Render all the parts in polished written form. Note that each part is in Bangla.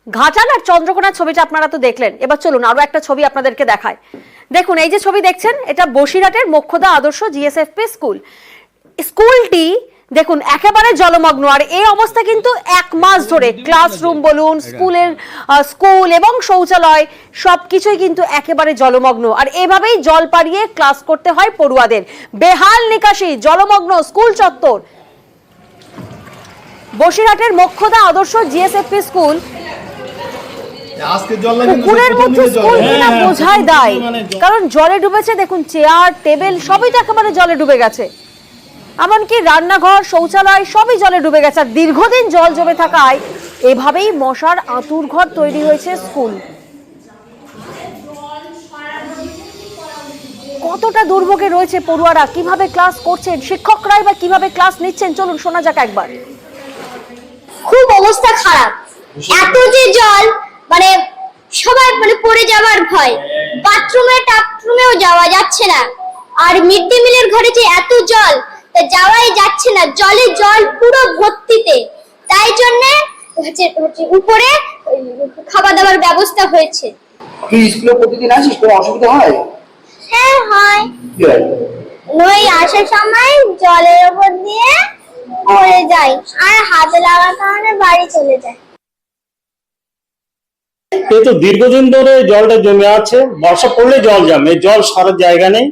ঘাটাল আর চন্দ্রকোনার ছবিটা আপনারা তো দেখলেন, এবার চলুন আরো একটা ছবি আপনাদেরকে দেখায়। দেখুন এই যে ছবি দেখছেন, এটা বসিরহাটের মোক্ষদা আদর্শ জিএসএফপি স্কুল। স্কুলটি দেখুন একেবারে জলমগ্ন, আর এই অবস্থা কিন্তু 1 মাস ধরে। ক্লাসরুম বলুন, স্কুল এবং শৌচালয় সবকিছুই কিন্তু একেবারে জলমগ্ন, আর এভাবেই জল পাড়িয়ে ক্লাস করতে হয় পড়ুয়াদের। বেহাল নিকাশি, জলমগ্ন স্কুল চত্বর। বসিরহাটের মোক্ষদা আদর্শ জিএসএফপি স্কুল পুকুরের মধ্যে স্কুল কিনা বোঝাই দায়, কারণ জলে ডুবেছে। দেখুন চেয়ার টেবিল সবই তো একেবারে জলে ডুবে গেছে, এমনকি রান্নাঘর শৌচালয় সবই জলে ডুবে গেছে। আর দীর্ঘদিন জল জমে থাকায় এভাবেই মশার আঁতুর ঘর তৈরি হয়েছে স্কুল। কতটা দুর্ভোগে রয়েছে পড়ুয়ারা, কিভাবে ক্লাস করছেন, শিক্ষকরাই বা কিভাবে ক্লাস নিচ্ছেন, চলুন শোনা যাক একবার। খুব অবস্থা খারাপ, এত যে জল, মানে সবাই পড়ে যাওয়ার ভয়, বাথরুমে টাথরুমেও যাওয়া যাচ্ছে না। আর মিড ডে মিলের ঘরে যে এত জল, তা যাওয়াই যাচ্ছে না, জল পুরো ভর্তিতে। তাই জন্য উপরে খাওয়া দাওয়ার ব্যবস্থা হয়েছে। তুই স্কুলে প্রতিদিন আসিস, তোর অসুবিধা হয়? হ্যাঁ হয়, ওই আসার সময় জলের উপর দিয়ে পড়ে যাই, আর হাতে লাগার কারণে বাড়ি চলে যায়। এই তো দীর্ঘদিন ধরে জলটা জমে আছে, বর্ষা পড়লে জল জমে, জল সারার জায়গা নেই,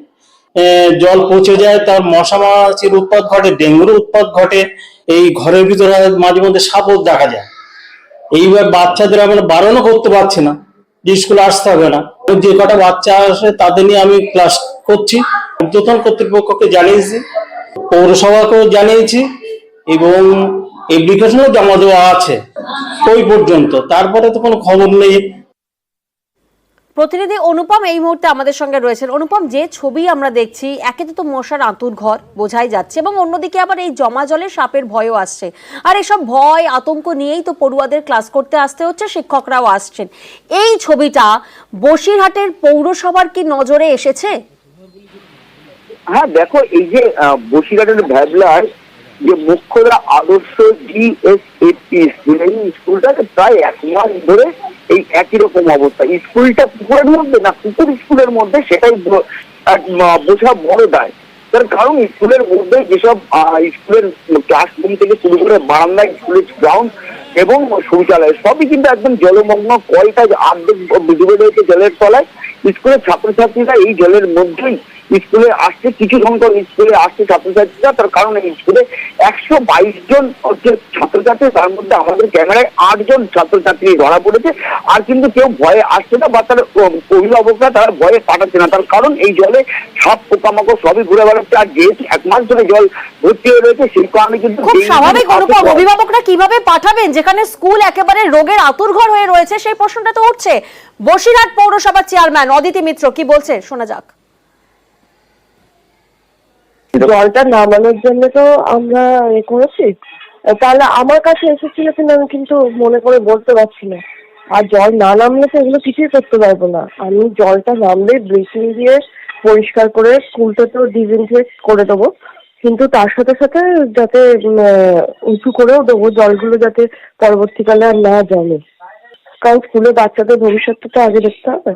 জল পচে যায়, তার মশা মাছির উৎপাত ঘটে, ডেঙ্গুর উৎপাত ঘটে। এই ঘরের ভিতরে মাঝে মধ্যে সাপও দেখা যায়। এইবার বাচ্চাদের আমরা বারণও করতে পারছি না যে স্কুলে আসতে হবে না। যে কটা বাচ্চা আসে তাদের নিয়ে আমি ক্লাস করছি। ঊর্ধ্বতন কর্তৃপক্ষকে জানিয়েছি, পৌরসভাকেও জানিয়েছি এবং অ্যাপ্লিকেশনও জমা দেওয়া আছে ওই পর্যন্ত, তারপরে তো কোনো খবর নেই। প্রতিনিধি অনুপম এই মুহূর্তে আমাদের সঙ্গে রয়েছেন। অনুপম, যে ছবি আমরা দেখছি, একে তো মশার আঁতুর ঘর বোঝাই যাচ্ছে, এবং অন্যদিকে আবার এই জমা জলে সাপের ভয়ও আসছে। আর এসব ভয় আতঙ্ক নিয়েই তো পড়ুয়াদের ক্লাস করতে আসতে হচ্ছে, শিক্ষকরাও আসছেন। এই ছবিটা বসিরহাটের পৌরসভার কি নজরে এসেছে? হ্যাঁ দেখো, এই যে বসিরহাটের ভ্যাবলার যে মোক্ষদা আদর্শ জিএসএফপি স্কুল, এই স্কুলটাকে প্রায় 1 মাস ধরে এই একই রকম অবস্থা। স্কুলটা পুকুরের মধ্যে না পুকুর স্কুলের মধ্যে, সেটাই বোঝা বড় দায়। তার কারণ স্কুলের মধ্যে যেসব স্কুলের ক্লাসরুম থেকে শুরু করে বারান্দা, স্কুলের গ্রাউন্ড এবং শৌচালয় সবই কিন্তু একদম জলমগ্ন। কলটা অর্ধেক ডুবে রয়েছে জলের তলায়। স্কুলের ছাত্রছাত্রীরা এই জলের মধ্যেই স্কুলে আসছে, কিছু সংখ্যক স্কুলে আসছে ছাত্রছাত্রীরা। তার কারণে এই স্কুলে 122 জন হচ্ছে ছাত্রছাত্রী, তার মধ্যে আমাদের ক্যামেরায় 8 জন ছাত্রছাত্রী ধরা পড়েছে। আর কিন্তু কেউ ভয়ে আসছে না, বা তার অভিভাবকরা তারা ভয়ে পাঠাচ্ছে না। তার কারণ এই জলে সাপ পোকামাকড় সবই ঘুরে বেড়াচ্ছে। আর যেহেতু 1 মাস ধরে জল ভর্তি হয়ে রয়েছে, সেই কারণে কিন্তু খুব স্বাভাবিক। অনুপম, অভিভাবকরা কিভাবে পাঠাবেন যেখানে স্কুল একেবারে রোগের আতুরঘর হয়ে রয়েছে? সেই প্রশ্নটা তো উঠছে। বসিরহাট পৌরসভার চেয়ারম্যান অদিতি মিত্র কি বলছে শোনা যাক। জলটা নামানোর জন্য তো আমরা করেছি, তাহলে আমার কাছে এসেছিল কিনা আমি কিন্তু মনে করে বলতে পারছি না। আর জল না নামলে তো এগুলো কিছুই করতে পারবো না। আমি জলটা নামলে ব্লিচিং দিয়ে পরিষ্কার করে স্কুলটা তো ডিসইনফেক্ট করে দেবো, কিন্তু তার সাথে সাথে যাতে উঁচু করেও দেবো জলগুলো, যাতে পরবর্তীকালে আর না জমে। কারণ স্কুলে বাচ্চাদের ভবিষ্যৎটা তো আগে দেখতে হবে।